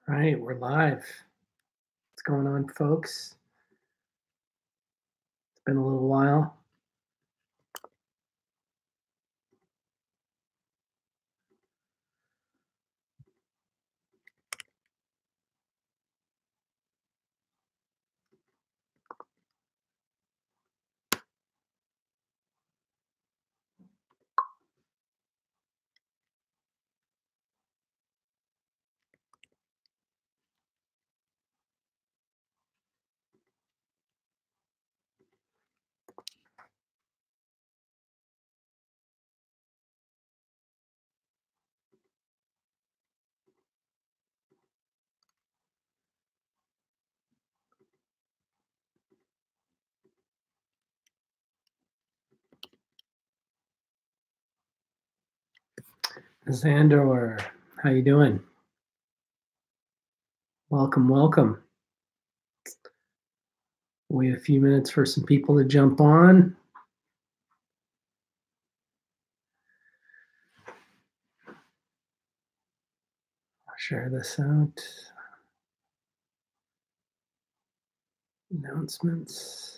All right, we're live. What's going on, folks? It's been a little while. Xandor, how you doing? Welcome, welcome. Wait a few minutes for some people to jump on. I'll share this out. Announcements.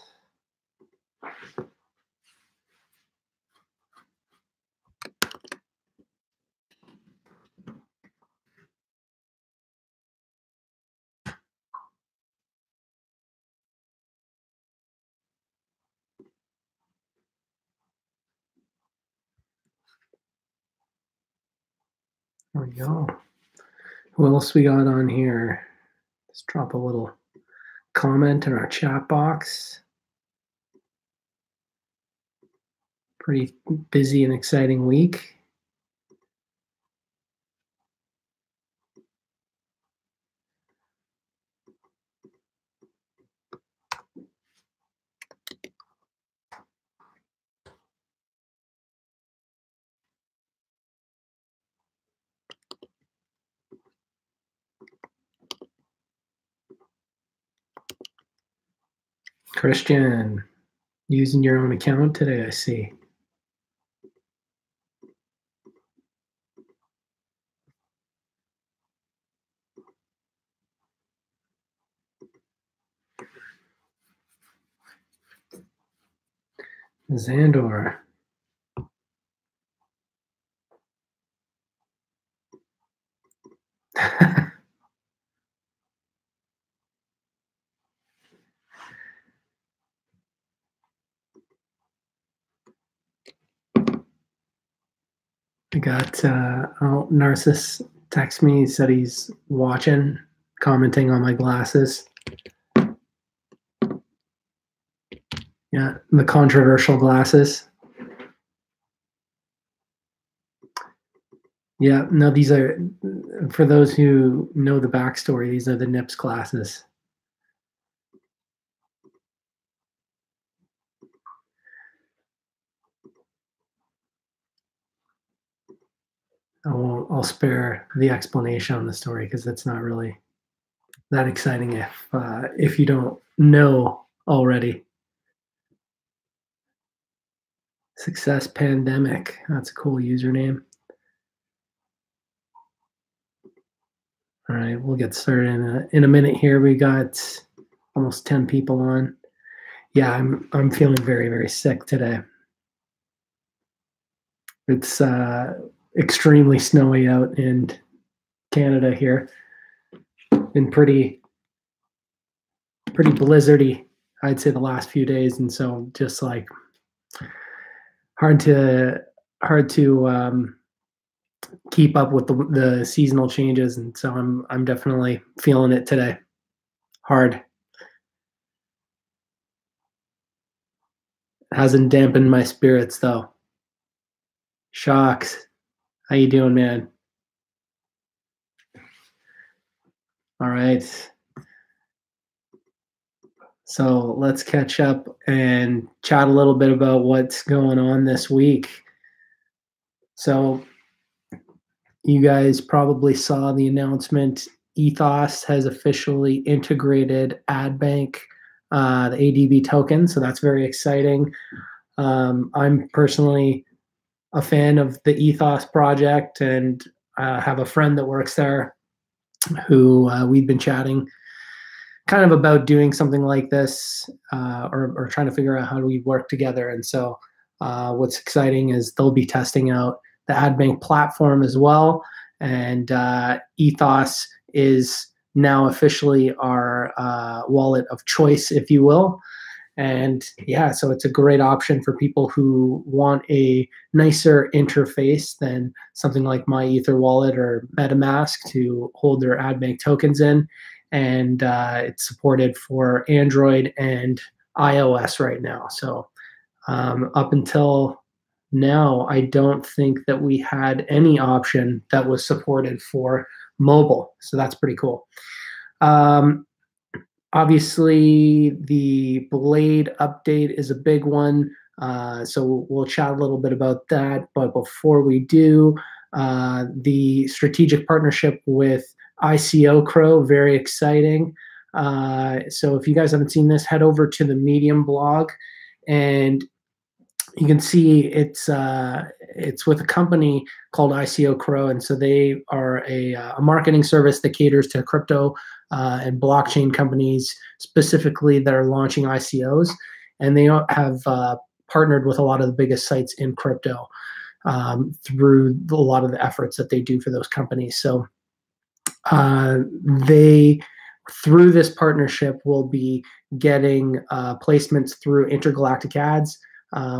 There we go. Who else we got on here? Let's drop a little comment in our chat box. Pretty busy and exciting week. Christian, using your own account today, I see. Xandor. I got Narcissus text me, said he's watching, commenting on my glasses. Yeah, the controversial glasses. Yeah, no, these are, for those who know the backstory, these are the NIPS glasses. I'll spare the explanation on the story because it's not really that exciting if you don't know already. Success Pandemic. That's a cool username. All right, we'll get started in a minute here. We got almost 10 people on. Yeah, I'm feeling very, very sick today. It's extremely snowy out in Canada here. Been pretty blizzardy, I'd say, the last few days, and so just like hard to keep up with the seasonal changes, and so I'm definitely feeling it today. Hard. Hasn't dampened my spirits though. Shocks. How you doing, man? All right. So let's catch up and chat a little bit about what's going on this week. So you guys probably saw the announcement. Ethos has officially integrated AdBank, the ADB token. So that's very exciting. I'm personally a fan of the Ethos project and have a friend that works there. who we've been chatting kind of about doing something like this, or trying to figure out how do we work together. And so what's exciting is they'll be testing out the AdBank platform as well. And Ethos is now officially our wallet of choice, if you will. And yeah, so it's a great option for people who want a nicer interface than something like MyEtherWallet or MetaMask to hold their AdBank tokens in. And it's supported for Android and iOS right now. So up until now, I don't think that we had any option that was supported for mobile. So that's pretty cool. Obviously, the Blade update is a big one. So we'll chat a little bit about that. But before we do, the strategic partnership with ICOcrow, very exciting. So if you guys haven't seen this, head over to the Medium blog, and you can see it's with a company called ICOcrow, and so they are a marketing service that caters to crypto and blockchain companies specifically that are launching ICOs, and they have partnered with a lot of the biggest sites in crypto through a lot of the efforts that they do for those companies. So they, through this partnership, will be getting placements through Intergalactic Ads,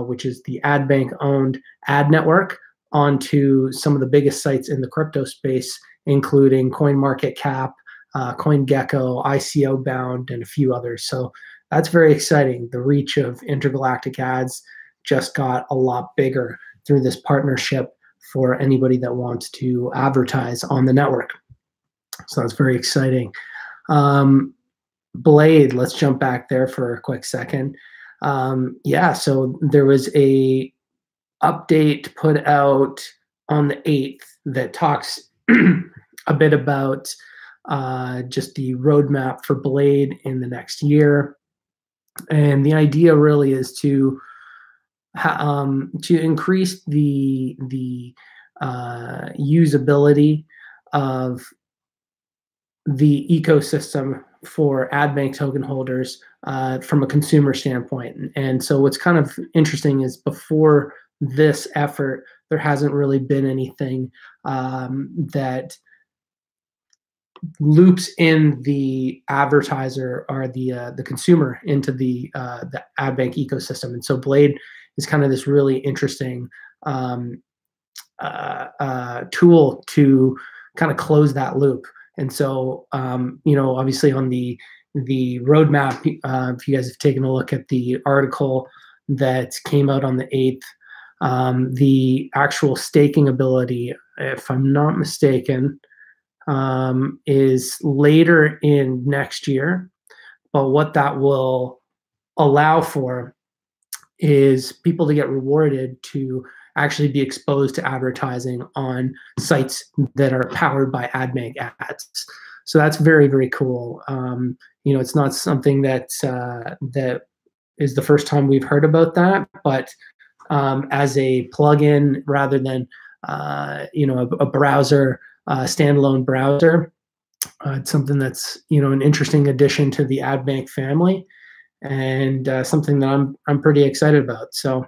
which is the AdBank-owned ad network, onto some of the biggest sites in the crypto space, including CoinMarketCap, CoinGecko, ICO Bound, and a few others. So that's very exciting. The reach of Intergalactic Ads just got a lot bigger through this partnership for anybody that wants to advertise on the network. So that's very exciting. Blade, let's jump back there for a quick second. Yeah, so there was a update put out on the 8th that talks a bit about just the roadmap for Blade in the next year. And the idea really is to increase the usability of the ecosystem for AdBank token holders from a consumer standpoint. And so what's kind of interesting is before this effort, there hasn't really been anything that loops in the advertiser or the consumer into the AdBank ecosystem. And so Blade is kind of this really interesting tool to kind of close that loop. And so, obviously on the roadmap, if you guys have taken a look at the article that came out on the 8th, the actual staking ability, if I'm not mistaken, is later in next year. But what that will allow for is people to get rewarded to actually be exposed to advertising on sites that are powered by AdBank ads. So that's very, very cool. It's not something that is the first time we've heard about that, but as a plugin rather than a browser, standalone browser, it's something that's an interesting addition to the AdBank family, and something that I'm pretty excited about. So.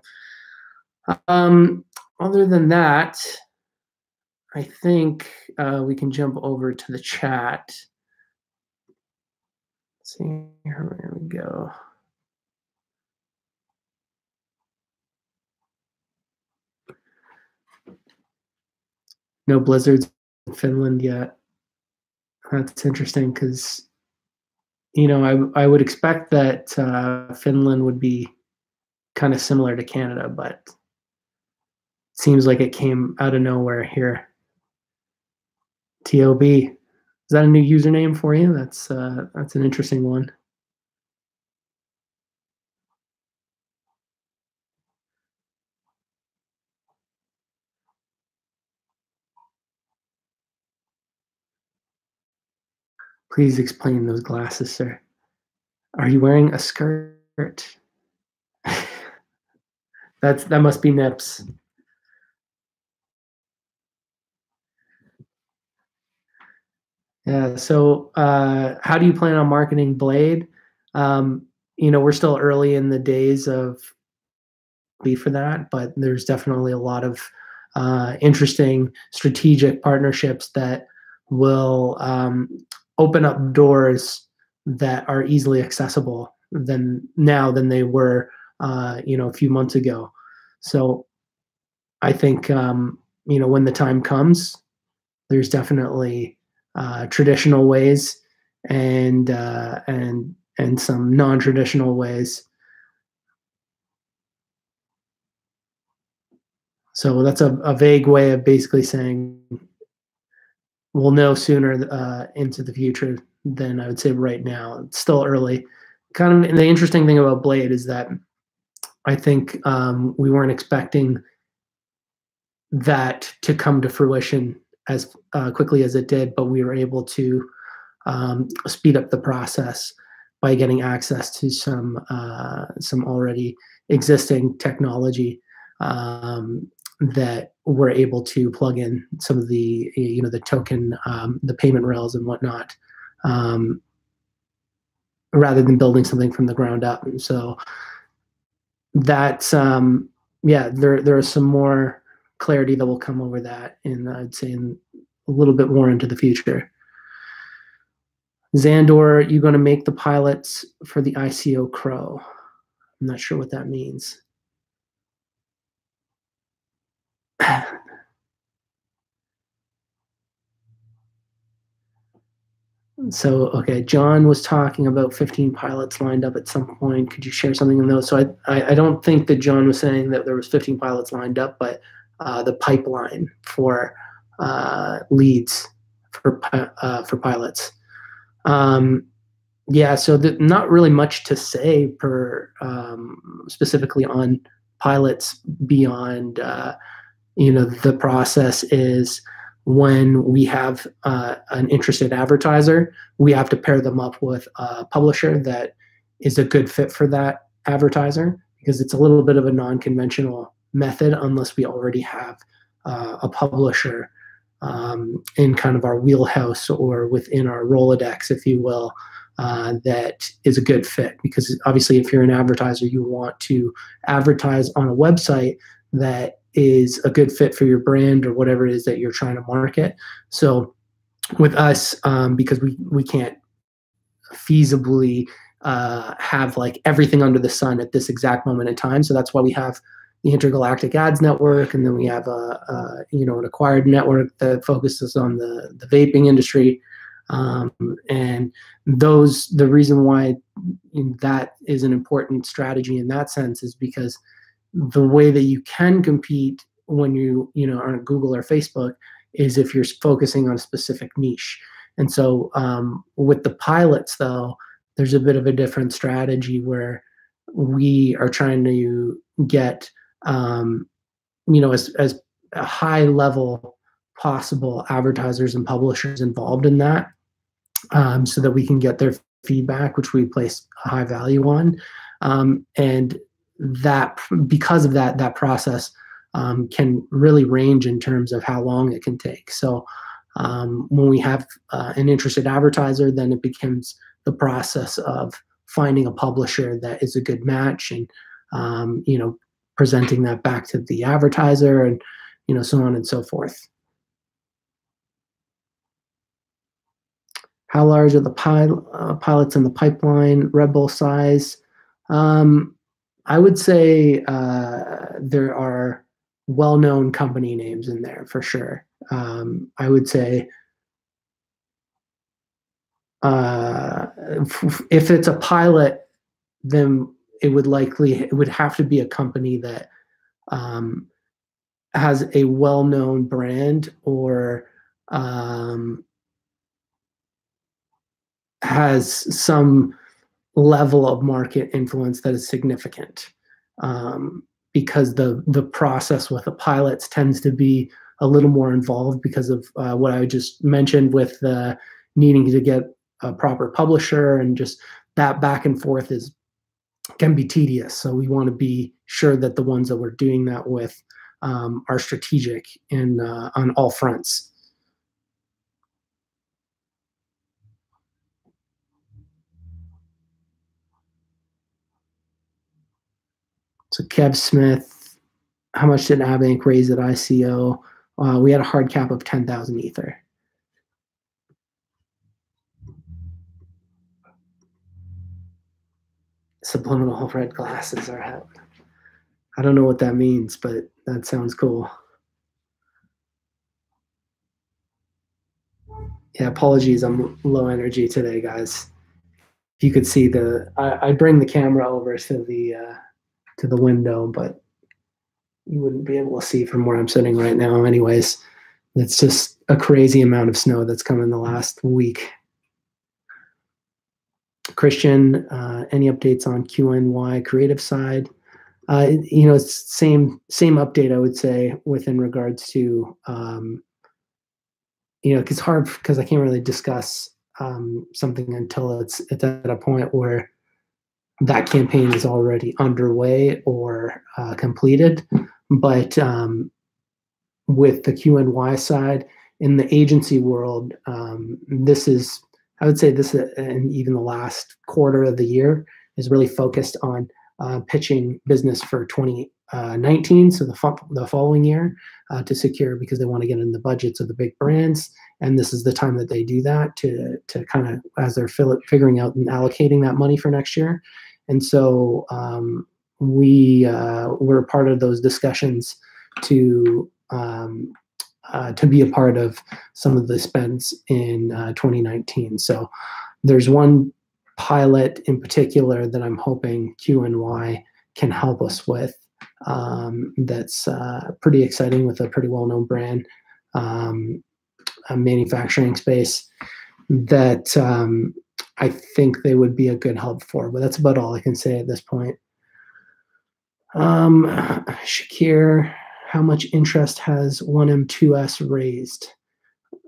Other than that, I think we can jump over to the chat. Let's see, here we go. No blizzards in Finland yet. That's interesting because, I would expect that Finland would be kind of similar to Canada, but seems like it came out of nowhere here. TOB, is that a new username for you? That's an interesting one. Please explain those glasses, sir. Are you wearing a skirt? That must be Nips. Yeah. So, how do you plan on marketing Blade? We're still early in the days of be for that, but there's definitely a lot of interesting strategic partnerships that will open up doors that are easily accessible than they were, a few months ago. So I think when the time comes, there's definitely traditional ways and some non-traditional ways. So that's a vague way of basically saying we'll know sooner into the future than I would say right now. It's still early. Kind of, and the interesting thing about Blade is that I think we weren't expecting that to come to fruition as quickly as it did, but we were able to speed up the process by getting access to some already existing technology that we're able to plug in some of the token, the payment rails and whatnot, um, rather than building something from the ground up. And so that's yeah, there is some more clarity that will come over that, and I'd say in a little bit more into the future. Xandor, you're going to make the pilots for the ICO Crow. I'm not sure what that means. So, okay, John was talking about 15 pilots lined up at some point. Could you share something on those? So I don't think that John was saying that there was 15 pilots lined up, but the pipeline for leads for pilots. Yeah, so not really much to say specifically on pilots beyond the process is when we have an interested advertiser, we have to pair them up with a publisher that is a good fit for that advertiser, because it's a little bit of a non-conventional method unless we already have a publisher in kind of our wheelhouse or within our Rolodex, if you will, that is a good fit. Because obviously, if you're an advertiser, you want to advertise on a website that is a good fit for your brand or whatever it is that you're trying to market. So with us, because we can't feasibly have like everything under the sun at this exact moment in time. So that's why we have the Intergalactic Ads Network, and then we have an acquired network that focuses on the vaping industry. And the reason why that is an important strategy in that sense is because the way that you can compete when you are on Google or Facebook is if you're focusing on a specific niche. And so with the pilots, though, there's a bit of a different strategy where we are trying to get as a high level possible advertisers and publishers involved in that, so that we can get their feedback, which we place a high value on. And that, because of that process can really range in terms of how long it can take. So when we have an interested advertiser, then it becomes the process of finding a publisher that is a good match, and presenting that back to the advertiser, and so on and so forth. How large are the pilots in the pipeline? Red Bull size? I would say there are well-known company names in there for sure. I would say if it's a pilot, then it would have to be a company that has a well-known brand, or has some level of market influence that is significant, because the process with the pilots tends to be a little more involved because of what I just mentioned with needing to get a proper publisher, and just that back and forth can be tedious. So we want to be sure that the ones that we're doing that with are strategic on all fronts. So Kev Smith, how much did Abank raise at ICO? We had a hard cap of 10,000 Ether. Subliminal red glasses are out. I don't know what that means, but that sounds cool. Yeah, apologies, I'm low energy today, guys. If you could see I bring the camera over to the window, but you wouldn't be able to see from where I'm sitting right now. Anyways, it's just a crazy amount of snow that's come in the last week. Christian, any updates on QNY creative side? It's same update I would say within regards to it's hard because I can't really discuss something until it's at a point where that campaign is already underway or completed. But with the QNY side in the agency world, I would say this, and even the last quarter of the year is really focused on pitching business for 2019, so the following year, to secure, because they want to get in the budgets of the big brands, and this is the time that they do that to kind of, as they're figuring out and allocating that money for next year. And so we're part of those discussions to be a part of some of the spends in 2019. So there's one pilot in particular that I'm hoping QNY can help us with. That's pretty exciting, with a pretty well-known brand, a manufacturing space that I think they would be a good help for. But that's about all I can say at this point. Shakir, how much interest has 1M2S raised?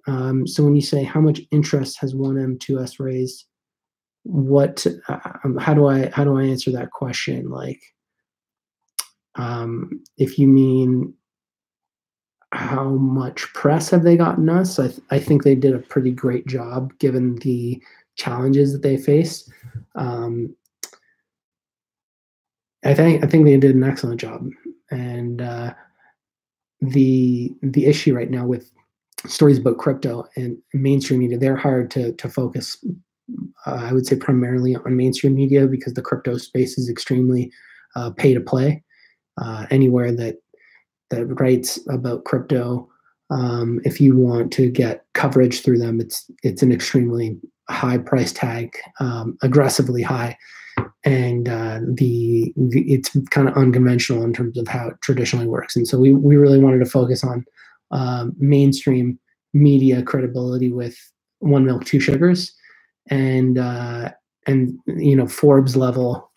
So when you say how much interest has 1M2S raised, what? How do I answer that question? Like, if you mean how much press have they gotten us, I think they did a pretty great job given the challenges that they faced. I think they did an excellent job, and the issue right now with stories about crypto and mainstream media, they're hard to focus. I would say primarily on mainstream media, because the crypto space is extremely pay to play. Anywhere that writes about crypto, if you want to get coverage through them, it's an extremely high price tag, aggressively high, and it's kind of unconventional in terms of how it traditionally works. And so we really wanted to focus on mainstream media credibility with One Milk, Two Sugars, and Forbes level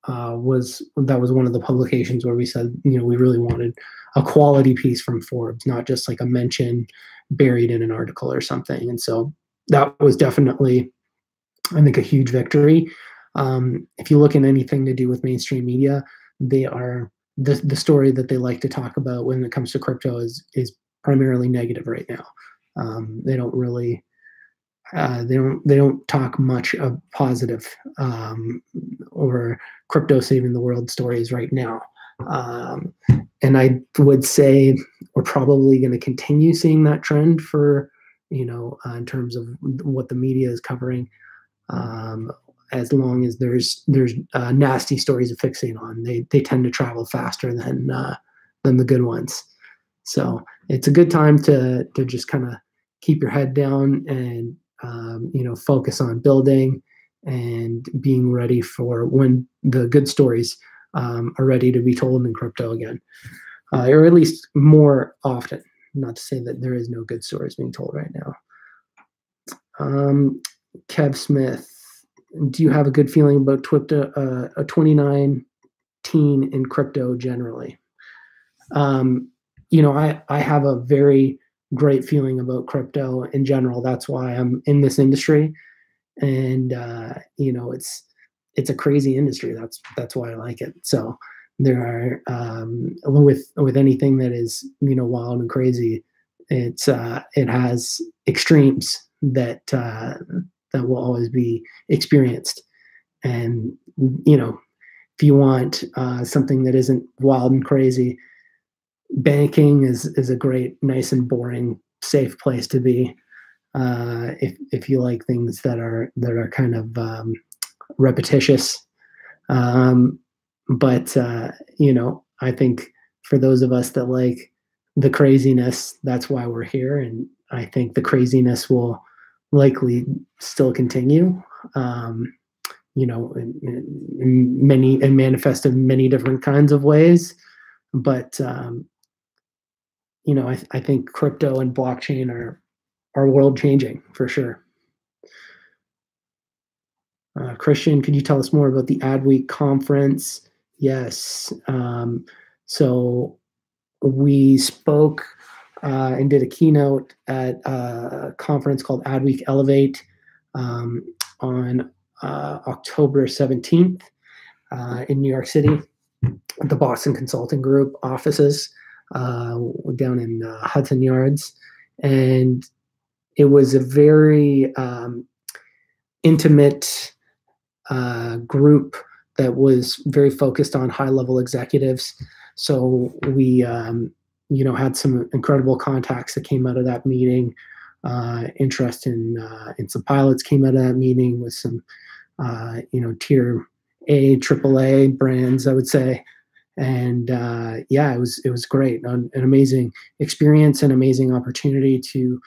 was one of the publications where we said, we really wanted a quality piece from Forbes, not just like a mention buried in an article or something. And so that was definitely, I think, a huge victory. If you look at anything to do with mainstream media, they are the story that they like to talk about when it comes to crypto is primarily negative right now. They don't really they don't talk much of positive or crypto saving the world stories right now. And I would say we're probably going to continue seeing that trend for, in terms of what the media is covering, as long as there's nasty stories to fixate on. They tend to travel faster than the good ones. So it's a good time to just kind of keep your head down and focus on building and being ready for when the good stories are ready to be told in crypto again, or at least more often. Not to say that there is no good stories being told right now. Kev Smith, do you have a good feeling about 2019 in crypto generally? I have a very great feeling about crypto in general. That's why I'm in this industry, and it's a crazy industry. That's why I like it. So there are with anything that is wild and crazy, it has extremes that will always be experienced, and if you want something that isn't wild and crazy, banking is a great, nice and boring, safe place to be. If you like things that are kind of repetitious, um, but I think for those of us that like the craziness, that's why we're here, and I think the craziness will likely still continue. Um, in many and manifest in many different kinds of ways, but I think crypto and blockchain are world changing for sure. Christian, could you tell us more about the Adweek conference? Yes. So we spoke and did a keynote at a conference called Adweek Elevate on October 17th in New York City at the Boston Consulting Group offices down in Hudson Yards. And it was a very intimate group that was very focused on high-level executives. So we, had some incredible contacts that came out of that meeting. Interest in some pilots came out of that meeting with some, tier A, AAA brands, I would say. And it was great, an amazing experience, an amazing opportunity to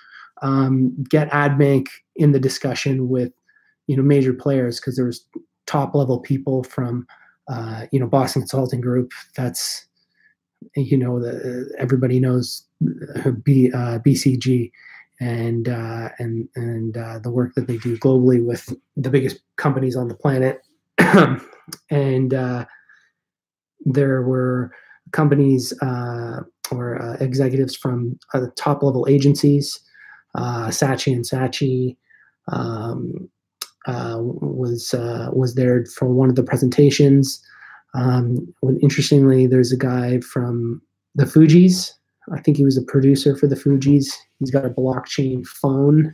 get AdBank in the discussion with major players, because there was top level people from Boston Consulting Group. That's everybody knows BCG and the work that they do globally with the biggest companies on the planet. And there were companies or executives from top level agencies. Saatchi and Saatchi was there for one of the presentations. Interestingly, there's a guy from the Fugees. I think he was a producer for the Fugees. He's got a blockchain phone,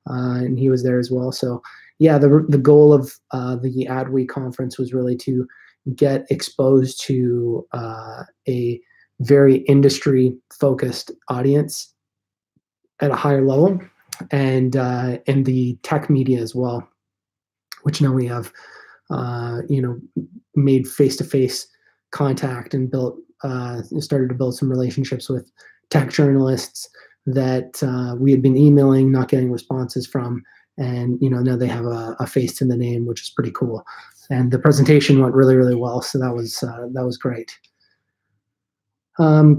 and he was there as well. So yeah, the goal of the Adweek conference was really to get exposed to a very industry focused audience at a higher level, and the tech media as well, which now we have made face-to-face contact and started to build some relationships with tech journalists that we had been emailing, not getting responses from, and now they have a face to the name, which is pretty cool. And the presentation went really, really well, so that was great.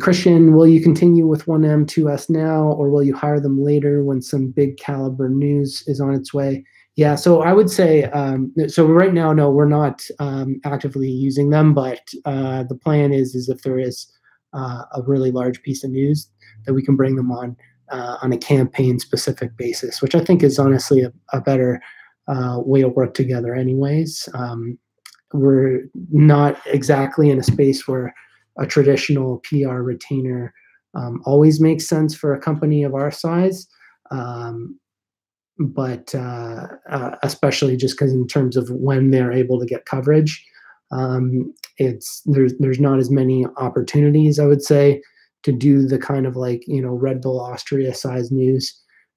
Christian, will you continue with 1M, 2S now, or will you hire them later when some big caliber news is on its way? Yeah, so I would say, so right now, no, we're not actively using them, but the plan is if there is a really large piece of news, that we can bring them on a campaign-specific basis, which I think is honestly a better way to work together anyways. We're not exactly in a space where a traditional PR retainer always makes sense for a company of our size. But especially just because in terms of when they're able to get coverage, there's not as many opportunities, I would say, to do the kind of Red Bull Austria size news.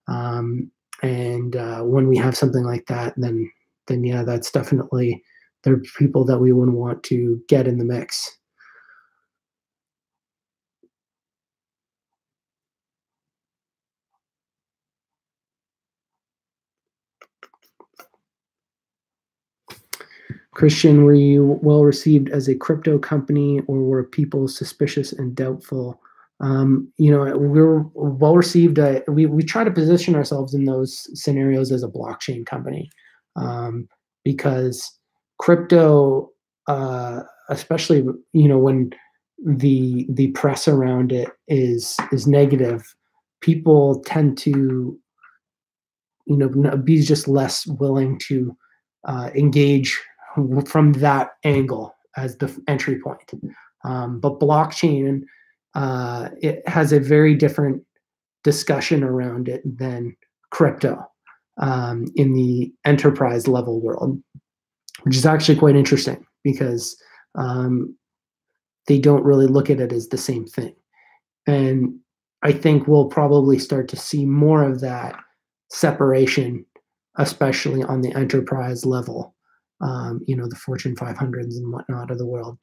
And when we have something like that, then yeah, that's definitely, there are people that we would want to get in the mix. Christian, were you well received as a crypto company, or were people suspicious and doubtful? We're well received. We try to position ourselves in those scenarios as a blockchain company, because crypto, especially when the press around it is negative, people tend to be just less willing to engage from that angle as the entry point. But blockchain, it has a very different discussion around it than crypto in the enterprise level world, which is actually quite interesting, because um, they don't really look at it as the same thing. And I think we'll probably start to see more of that separation, especially on the enterprise level, the Fortune 500s and whatnot of the world,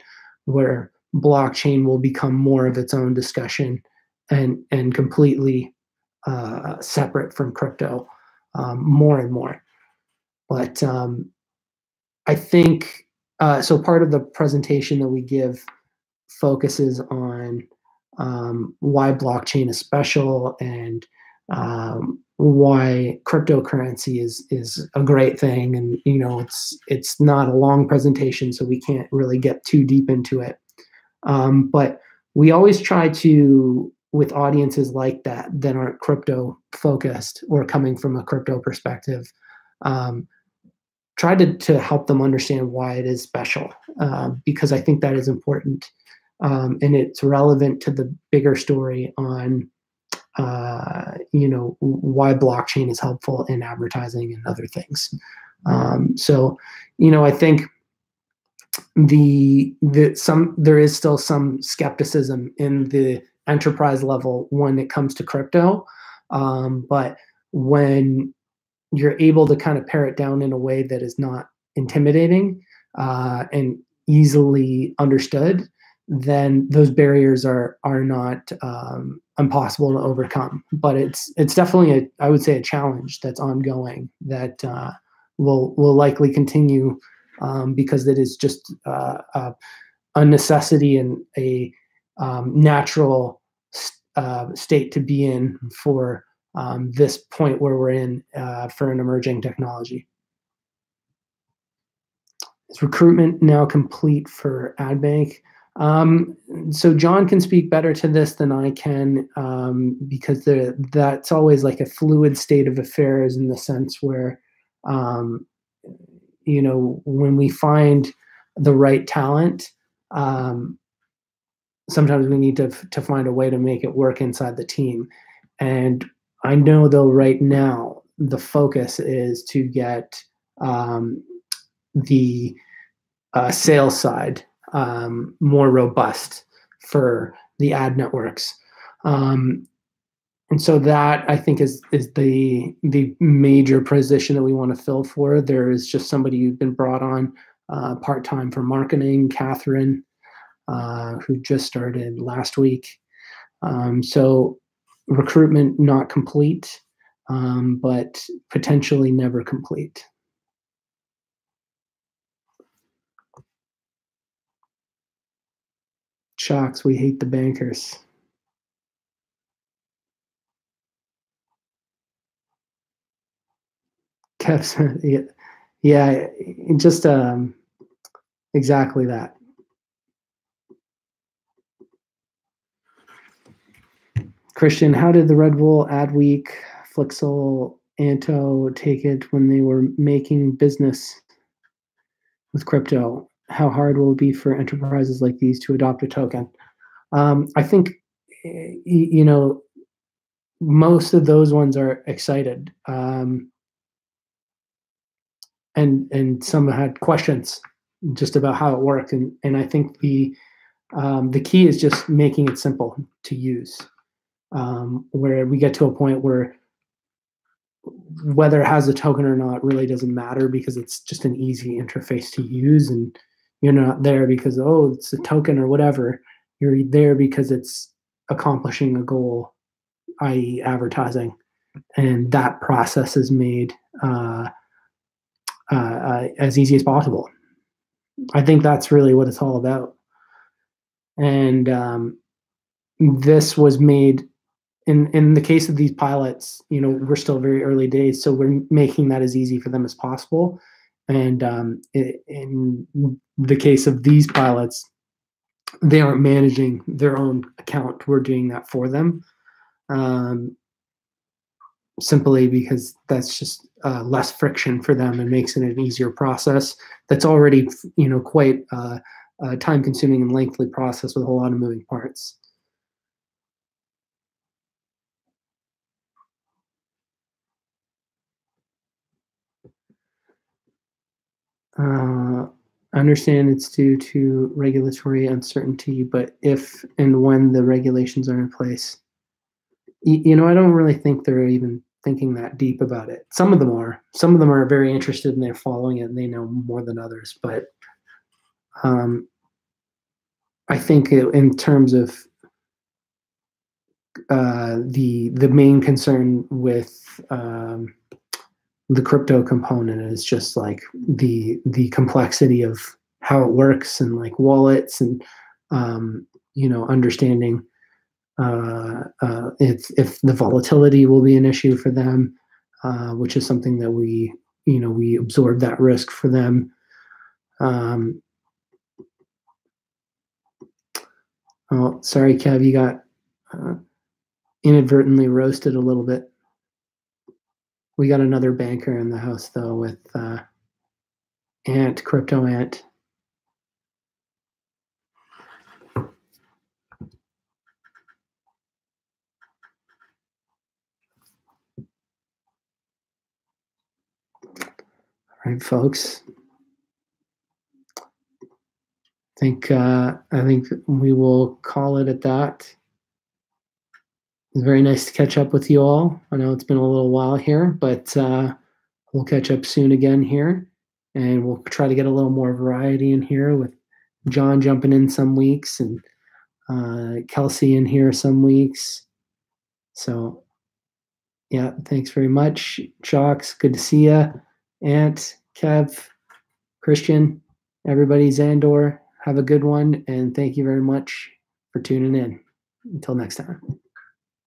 where blockchain will become more of its own discussion and completely separate from crypto more and more. But I think so. Part of the presentation that we give focuses on why blockchain is special and why cryptocurrency is a great thing. And it's not a long presentation, so we can't really get too deep into it. But we always try to, with audiences like that aren't crypto focused or coming from a crypto perspective, um, try to help them understand why it is special, because I think that is important, and it's relevant to the bigger story on why blockchain is helpful in advertising and other things. So I think there is still some skepticism in the enterprise level when it comes to crypto, but when you're able to kind of pare it down in a way that is not intimidating and easily understood, then those barriers are not impossible to overcome. But it's definitely I would say a challenge that's ongoing that will likely continue because it is just a necessity and a natural state to be in for this point where we're in for an emerging technology. Is recruitment now complete for AdBank? So John can speak better to this than I can, because that's always like a fluid state of affairs in the sense where, when we find the right talent, sometimes we need to find a way to make it work inside the team. And I know though right now the focus is to get the sales side more robust for the ad networks. And so that I think is the major position that we want to fill for. There is just somebody who's been brought on part-time for marketing, Catherine, who just started last week. So recruitment not complete, but potentially never complete. Shocks, we hate the bankers. Kev Smith, yeah, just exactly that. Christian, how did the Red Bull Adweek, Flixel, Anto take it when they were making business with crypto? How hard will it be for enterprises like these to adopt a token? I think, most of those ones are excited, and some had questions just about how it worked, and I think the key is just making it simple to use, where we get to a point where whether it has a token or not really doesn't matter because it's just an easy interface to use, and you're not there because it's a token or whatever. You're there because it's accomplishing a goal, i.e. advertising, and that process is made as easy as possible. I think that's really what it's all about. And this was made in the case of these pilots. We're still very early days, so we're making that as easy for them as possible. And in the case of these pilots, they aren't managing their own account. We're doing that for them, simply because that's just less friction for them and makes it an easier process. That's already quite time-consuming and lengthy process with a lot of moving parts. I understand it's due to regulatory uncertainty, but if and when the regulations are in place, I don't really think they're even thinking that deep about it. Some of them are. Some of them are very interested and they're following it and they know more than others. But um, I think in terms of the main concern with the crypto component is just like the complexity of how it works and like wallets and understanding if the volatility will be an issue for them, which is something that we absorb that risk for them. Oh, sorry, Kev, you got inadvertently roasted a little bit. We got another banker in the house though with Ant, Crypto Ant. All right, folks. I think we will call it at that. It's very nice to catch up with you all. I know it's been a little while here, but we'll catch up soon again here, and we'll try to get a little more variety in here with John jumping in some weeks and Kelsey in here some weeks. So, yeah, thanks very much, Jocks. Good to see you, Ant, Kev, Christian, everybody, Xandor. Have a good one, and thank you very much for tuning in. Until next time.